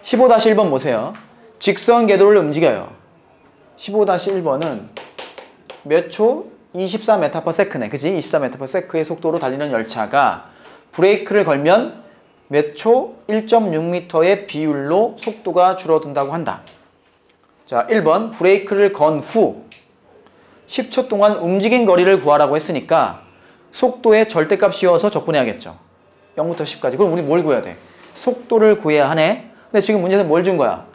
15-1번 보세요. 직선 궤도를 움직여요. 15-1번은 몇 초? 24m/s네. 그지? 24m/s의 속도로 달리는 열차가 브레이크를 걸면 몇 초? 1.6m의 비율로 속도가 줄어든다고 한다. 자, 1번 브레이크를 건 후 10초 동안 움직인 거리를 구하라고 했으니까 속도의 절대값 씌워서 적분해야겠죠. 0부터 10까지. 그럼 우리 뭘 구해야 돼? 속도를 구해야 하네. 근데 지금 문제는 뭘 준 거야?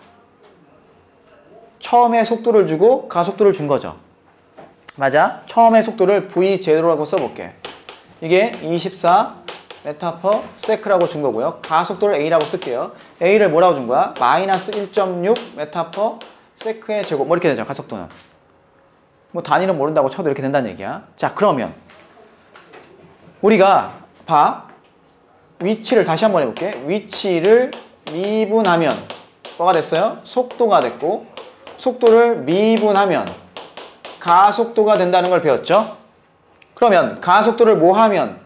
처음에 속도를 주고 가속도를 준 거죠. 맞아? 처음에 속도를 v0라고 써볼게. 이게 24m/s라고 준 거고요. 가속도를 a라고 쓸게요. a를 뭐라고 준 거야? 마이너스 1.6m/s의 제곱. 뭐 이렇게 되죠, 가속도는. 뭐 단위는 모른다고 쳐도 이렇게 된다는 얘기야. 자, 그러면 우리가 봐. 위치를 다시 한번 해볼게. 위치를 미분하면 뭐가 됐어요? 속도가 됐고, 속도를 미분하면 가속도가 된다는 걸 배웠죠? 그러면 가속도를 뭐 하면?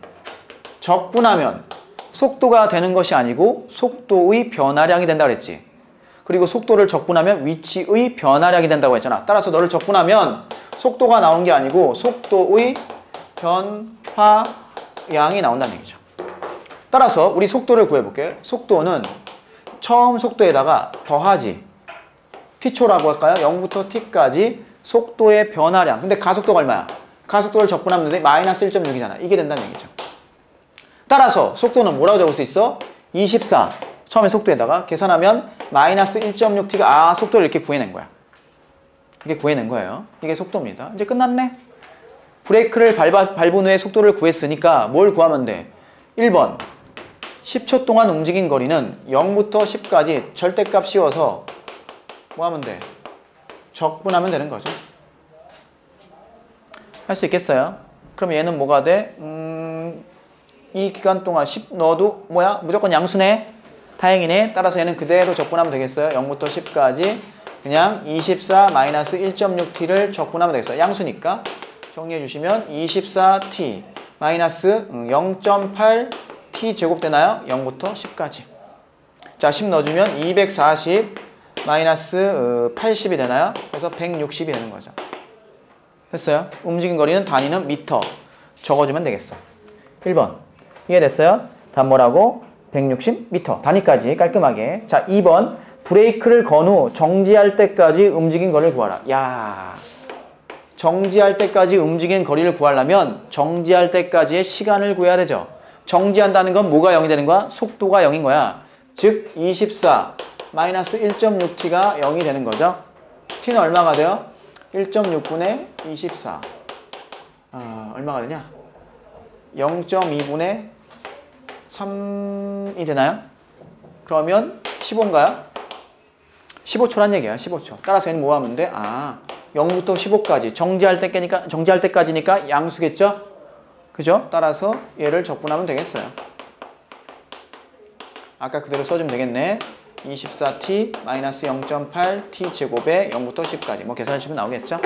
적분하면 속도가 되는 것이 아니고 속도의 변화량이 된다고 그랬지. 그리고 속도를 적분하면 위치의 변화량이 된다고 했잖아. 따라서 너를 적분하면 속도가 나온 게 아니고 속도의 변화량이 나온다는 얘기죠. 따라서 우리 속도를 구해볼게요. 속도는 처음 속도에다가 더하지. t초라고 할까요? 0부터 t까지 속도의 변화량. 근데 가속도가 얼마야? 가속도를 적분하면 돼. 마이너스 1.6이잖아. 이게 된다는 얘기죠. 따라서 속도는 뭐라고 적을 수 있어? 24. 처음에 속도에다가 계산하면 마이너스 1.6t가 속도를 이렇게 구해낸 거야. 이게 구해낸 거예요. 이게 속도입니다. 이제 끝났네. 브레이크를 밟은 후에 속도를 구했으니까 뭘 구하면 돼? 1번 10초 동안 움직인 거리는 0부터 10까지 절대값 씌워서 뭐 하면 돼? 적분하면 되는 거죠. 할 수 있겠어요? 그럼 얘는 뭐가 돼? 이 기간 동안 10 넣어도 뭐야? 무조건 양수네? 다행이네. 따라서 얘는 그대로 적분하면 되겠어요. 0부터 10까지 그냥 24 마이너스 1.6t를 적분하면 되겠어요. 양수니까. 정리해 주시면 24t 마이너스 0.8t 제곱 되나요? 0부터 10까지. 자, 10 넣어주면 240 마이너스 80이 되나요? 그래서 160이 되는 거죠. 됐어요? 움직인 거리는 단위는 미터. 적어주면 되겠어. 1번. 이해됐어요? 다음 뭐라고? 160m. 단위까지 깔끔하게. 자, 2번. 브레이크를 건 후 정지할 때까지 움직인 거리를 구하라. 야, 정지할 때까지 움직인 거리를 구하려면 정지할 때까지의 시간을 구해야 되죠. 정지한다는 건 뭐가 0이 되는 거야? 속도가 0인 거야. 즉 24 마이너스 1.6t가 0이 되는 거죠. t는 얼마가 돼요? 1.6분의 24. 얼마가 되냐? 0.2분의 3이 되나요? 그러면 15인가요? 15초란 얘기야. 15초. 따라서 얘는 뭐 하면 돼? 0부터 15까지. 정지할 때까지니까 양수겠죠? 그죠? 따라서 얘를 적분하면 되겠어요. 아까 그대로 써주면 되겠네. 24t 마이너스 0.8t 제곱에 0부터 10까지. 뭐 계산하시면 나오겠죠?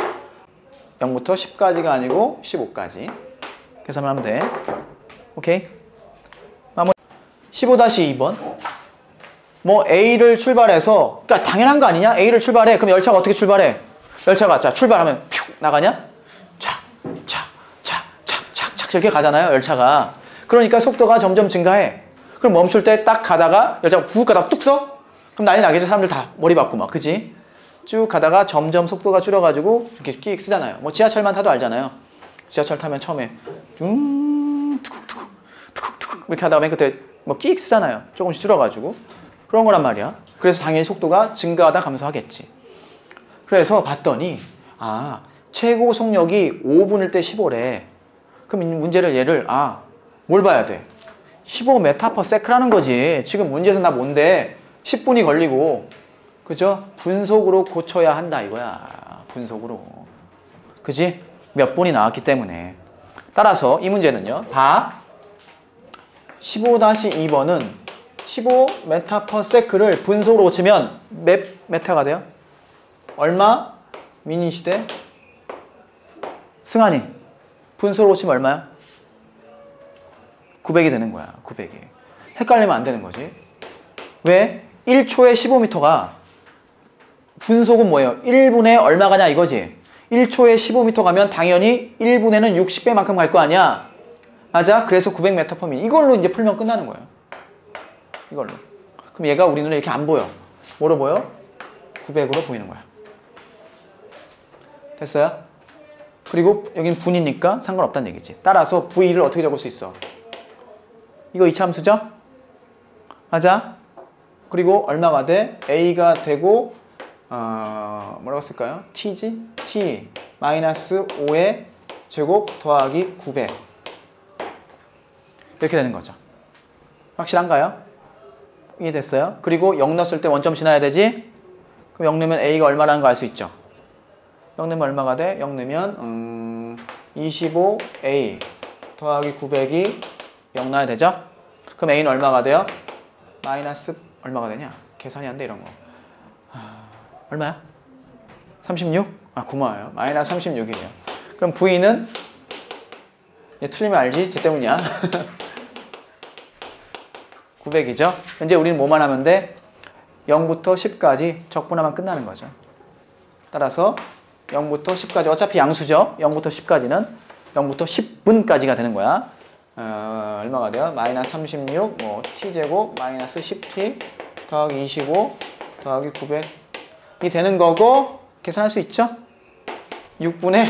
0부터 10까지가 아니고 15까지. 계산하면 돼. 오케이? 마무리. 15-2번. 뭐 A를 출발해서, 그러니까 당연한 거 아니냐? A를 출발해. 그럼 열차가 어떻게 출발해? 열차가 자 출발하면 퓨 나가냐? 착 이렇게 가잖아요. 열차가. 그러니까 속도가 점점 증가해. 그럼 멈출 때 딱 가다가 열차가 푹 가다가 뚝 서? 그럼 난리 나겠죠. 사람들 다 머리 박고 막. 그지? 쭉 가다가 점점 속도가 줄어가지고 이렇게 끼익 쓰잖아요. 뭐 지하철만 타도 알잖아요. 지하철 타면 처음에 툭툭 이렇게 하다가 맨 끝에 뭐 끼익 쓰잖아요. 조금씩 줄어가지고. 그런 거란 말이야. 그래서 당연히 속도가 증가하다 감소하겠지. 그래서 봤더니 최고 속력이 5분일 때 15래. 그럼 이 문제를 얘를 뭘 봐야 돼? 15m/s라는 거지. 지금 문제에서 나 뭔데 10분이 걸리고, 그죠? 분속으로 고쳐야 한다 이거야. 분속으로. 그지? 몇 분이 나왔기 때문에. 따라서 이 문제는요. 봐. 15-2번은 15m/s를 분속으로 고치면 몇 메타가 돼요? 얼마? 미니시대? 승환이 분속으로 고치면 얼마야? 900이 되는 거야. 900이. 헷갈리면 안 되는 거지. 왜? 1초에 15m가 분속은 뭐예요? 1분에 얼마 가냐 이거지. 1초에 15m 가면 당연히 1분에는 60배만큼 갈 거 아니야. 맞아? 그래서 900m/min. 이걸로 이제 풀면 끝나는 거예요. 이걸로. 그럼 얘가 우리 눈에 이렇게 안 보여. 뭐로 보여? 900으로 보이는 거야. 됐어요? 그리고 여기는 분이니까 상관없다는 얘기지. 따라서 V를 어떻게 적을 수 있어? 이거 이차함수죠? 맞아? 그리고 얼마가 돼? A가 되고 뭐라고 쓸까요? T지? T 마이너스 5의 제곱 더하기 900 이렇게 되는 거죠. 확실한가요? 이해됐어요? 그리고 0 넣었을 때 원점 지나야 되지? 그럼 0 넣으면 A가 얼마라는 거 알 수 있죠? 0 넣으면 얼마가 돼? 0 넣으면 25A 더하기 900이 0 나야 되죠? 그럼 A는 얼마가 돼요? 마이너스 얼마가 되냐? 계산이 안 돼 이런 거. 얼마야? 36? 아 고마워요. 마이너스 36이래요. 그럼 V는 얘 틀리면 알지? 쟤 때문이야. 900이죠? 이제 우리는 뭐만 하면 돼? 0부터 10까지 적분하면 끝나는 거죠. 따라서 0부터 10까지 어차피 양수죠? 0부터 10까지는 0부터 10분까지가 되는 거야. 얼마가 돼요? 마이너스 36, 뭐 t제곱 마이너스 10t 더하기 25 더하기 900이 되는 거고 계산할 수 있죠? 6분의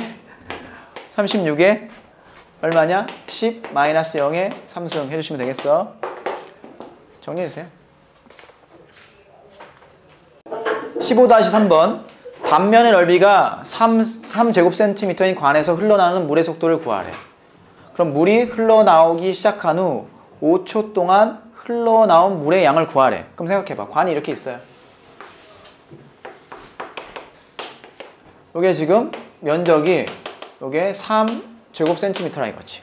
36에 얼마냐? 10 마이너스 0에 3승 해주시면 되겠어. 정리해주세요. 15-3번 단면의 넓이가 3제곱센티미터인 관에서 흘러나오는 물의 속도를 구하래. 그럼 물이 흘러나오기 시작한 후 5초 동안 흘러나온 물의 양을 구하래. 그럼 생각해봐. 관이 이렇게 있어요. 요게 지금 면적이 요게 3제곱센티미터라 이거지.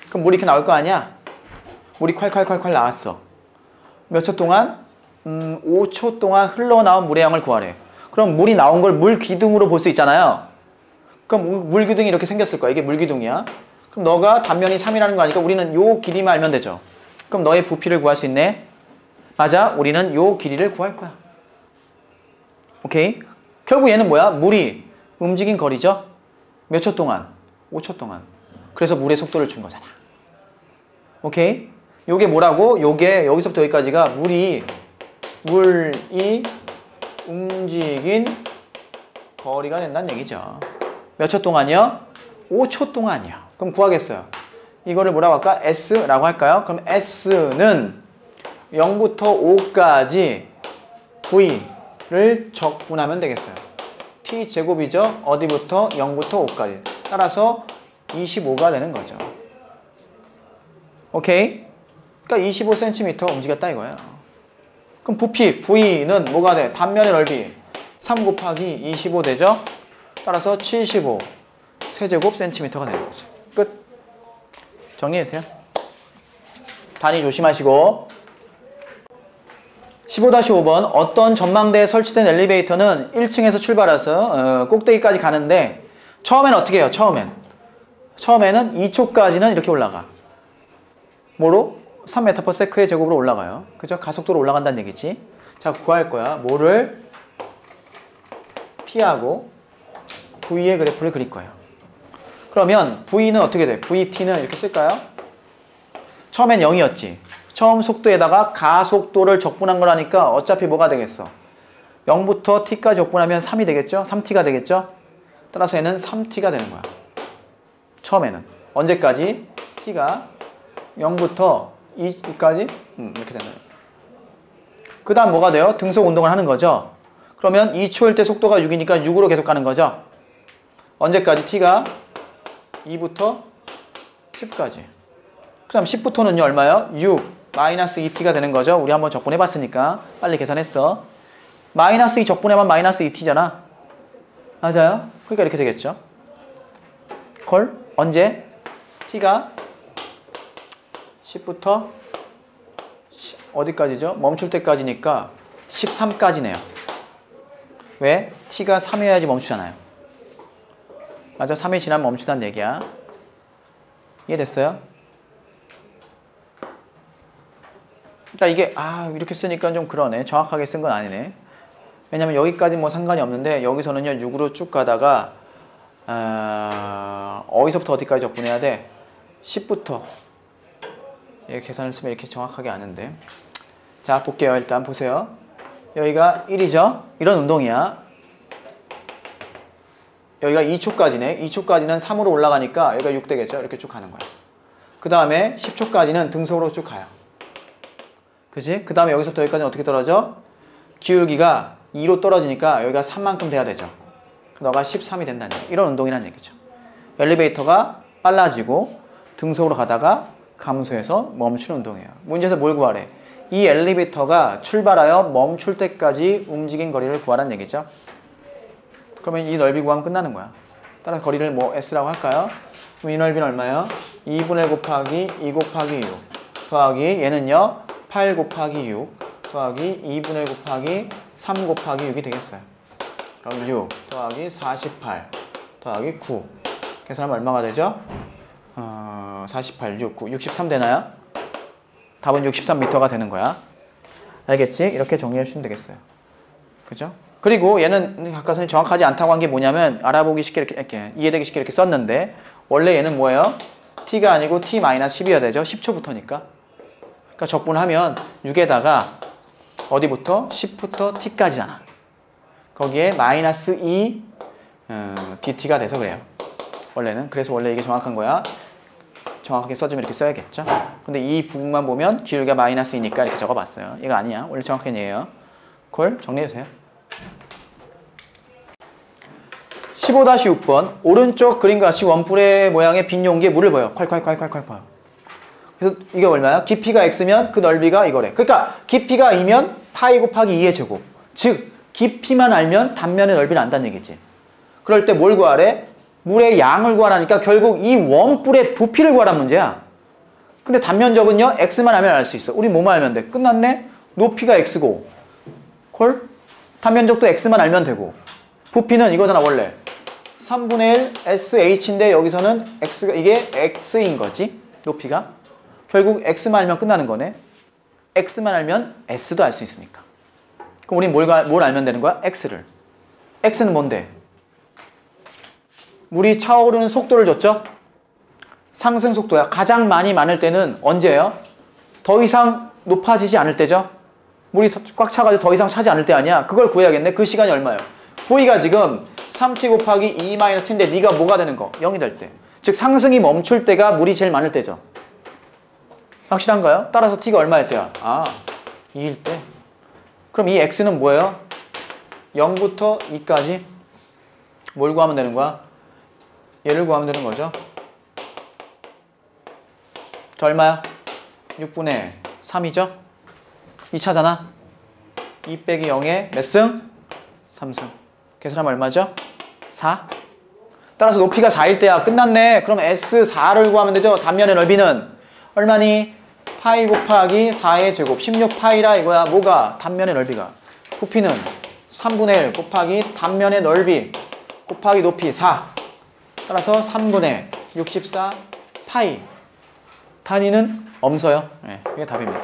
그럼 물이 이렇게 나올 거 아니야? 물이 콸콸콸콸 나왔어. 몇 초 동안? 5초 동안 흘러나온 물의 양을 구하래. 그럼 물이 나온 걸 물기둥으로 볼 수 있잖아요. 그럼 물기둥이 이렇게 생겼을 거야. 이게 물기둥이야. 그럼 너가 단면이 3이라는 거 아니까 우리는 요 길이만 알면 되죠. 그럼 너의 부피를 구할 수 있네. 맞아. 우리는 요 길이를 구할 거야. 오케이? 결국 얘는 뭐야? 물이 움직인 거리죠. 몇 초 동안? 5초 동안. 그래서 물의 속도를 준 거잖아. 오케이? 요게 뭐라고? 요게 여기서부터 여기까지가 물이 움직인 거리가 된다는 얘기죠. 몇 초 동안이요? 5초 동안이요. 그럼 구하겠어요. 이거를 뭐라고 할까? S라고 할까요? 그럼 S는 0부터 5까지 V를 적분하면 되겠어요. T제곱이죠? 어디부터? 0부터 5까지. 따라서 25가 되는 거죠. 오케이? 그러니까 25cm 움직였다 이거예요. 그럼 부피, V는 뭐가 돼? 단면의 넓이 3 곱하기 25 되죠? 따라서 75 세제곱센티미터가 되는 거죠. 끝. 정리해주세요. 단위 조심하시고. 15-5번 어떤 전망대에 설치된 엘리베이터는 1층에서 출발해서 꼭대기까지 가는데 처음엔 어떻게 해요? 처음에는 2초까지는 이렇게 올라가. 뭐로? 3m/s의 제곱으로 올라가요. 그죠? 가속도로 올라간다는 얘기지. 자, 구할 거야. 뭐를? t하고 v의 그래프를 그릴 거예요. 그러면 v는 어떻게 돼? vt는 이렇게 쓸까요? 처음엔 0이었지. 처음 속도에다가 가속도를 적분한 거라니까 어차피 뭐가 되겠어? 0부터 t까지 적분하면 3이 되겠죠? 3t가 되겠죠? 따라서 얘는 3t가 되는 거야. 처음에는. 언제까지? t가 0부터 2까지? 이렇게 되는 거예요. 그 다음 뭐가 돼요? 등속 운동을 하는 거죠. 그러면 2초일 때 속도가 6이니까 6으로 계속 가는 거죠. 언제까지? t가 2부터 10까지. 그 다음 10부터는요 얼마요? 6 마이너스 2t가 되는 거죠. 우리 한번 적분해봤으니까 빨리 계산했어. 마이너스 2 적분해만 마이너스 2t잖아. 맞아요? 그러니까 이렇게 되겠죠. 콜? 언제? t가 10부터 어디까지죠? 멈출 때까지니까 13까지네요. 왜? t가 3이어야지 멈추잖아요. 맞아? 3이 지나면 멈추다는 얘기야. 이해됐어요? 그러니까 이게 이렇게 쓰니까 좀 그러네. 정확하게 쓴 건 아니네. 왜냐면 여기까지 뭐 상관이 없는데 여기서는요 6으로 쭉 가다가 어디서부터 어디까지 적분해야 돼? 10부터 계산을 쓰면 이렇게 정확하게 아는데. 자 볼게요. 일단 보세요. 여기가 1이죠. 이런 운동이야. 여기가 2초까지네. 2초까지는 3으로 올라가니까 여기가 6 되겠죠. 이렇게 쭉 가는 거야. 그 다음에 10초까지는 등속으로 쭉 가요. 그치? 그 다음에 여기서부터 여기까지는 어떻게 떨어져? 기울기가 2로 떨어지니까 여기가 3만큼 돼야 되죠. 너가 13이 된다는 얘기. 이런 운동이라는 얘기죠. 엘리베이터가 빨라지고 등속으로 가다가 감소해서 멈추는 운동이에요. 문제에서 뭘 구하래? 이 엘리베이터가 출발하여 멈출 때까지 움직인 거리를 구하라는 얘기죠. 그러면 이 넓이 구하면 끝나는 거야. 따라서 거리를 뭐 S라고 할까요? 그럼 이 넓이는 얼마예요? 2분의 1 곱하기 2 곱하기 6 더하기 얘는요 8 곱하기 6 더하기 2분의 1 곱하기 3 곱하기 6이 되겠어요. 그럼 6 더하기 48 더하기 9 계산하면 얼마가 되죠? 48, 6, 9, 63 되나요? 답은 63m가 되는 거야. 알겠지? 이렇게 정리해 주시면 되겠어요. 그죠? 그리고 얘는 아까 선생님 정확하지 않다고 한 게 뭐냐면 알아보기 쉽게 이렇게 이해되기 쉽게 이렇게 썼는데 원래 얘는 뭐예요? t가 아니고 t-10이어야 되죠. 10초부터니까. 그러니까 적분하면 6에다가 어디부터? 10부터 t까지잖아. 거기에 마이너스 2 dt가 돼서 그래요. 원래는. 그래서 원래 이게 정확한 거야. 정확하게 써주면 이렇게 써야겠죠. 근데 이 부분만 보면 기울기가 마이너스 2니까 이렇게 적어봤어요. 이거 아니야. 원래 정확한 얘기예요. 콜 정리해주세요. 15-6번 오른쪽 그림과 같이 원뿔의 모양의 빈 용기에 물을 부어요. 콸콸콸콸콸 봐요. 그래서 이게 얼마야? 깊이가 x면 그 넓이가 이거래. 그러니까 깊이가 2면 파이 곱하기 2의 제곱. 즉 깊이만 알면 단면의 넓이는 안다는 얘기지. 그럴 때 뭘 구하래? 물의 양을 구하라니까 결국 이 원뿔의 부피를 구하란 문제야. 근데 단면적은요 x만 알면 알 수 있어. 우리 뭐만 알면 돼? 끝났네? 높이가 x고 콜? 단면적도 x만 알면 되고 부피는 이거잖아 원래 3분의 1 sh인데 여기서는 x가 이게 x인 거지 높이가. 결국 x만 알면 끝나는 거네. x만 알면 s도 알 수 있으니까. 그럼 우린 뭘 알면 되는 거야? x를. x는 뭔데? 물이 차오르는 속도를 줬죠? 상승 속도야. 가장 많을 때는 언제예요? 더 이상 높아지지 않을 때죠? 물이 꽉 차가지고 더 이상 차지 않을 때 아니야? 그걸 구해야겠네. 그 시간이 얼마예요? v가 지금 3t 곱하기 2-t인데 네가 뭐가 되는 거? 0이 될 때. 즉 상승이 멈출 때가 물이 제일 많을 때죠. 확실한가요? 따라서 t가 얼마일 때야? 2일 때. 그럼 이 x는 뭐예요? 0부터 2까지 뭘 구하면 되는 거야? 얘를 구하면 되는 거죠. 저 얼마야? 6분의 3이죠? 2차잖아. 2 빼기 0에 몇 승? 3승. 계산하면 얼마죠? 4. 따라서 높이가 4일 때야. 끝났네. 그럼 S4를 구하면 되죠. 단면의 넓이는 얼마니? 파이 곱하기 4의 제곱 16파이라 이거야. 뭐가? 단면의 넓이가. 부피는 3분의 1 곱하기 단면의 넓이 곱하기 높이 4. 따라서 3분의 64 파이. 단위는 엄서요. 네, 이게 답입니다.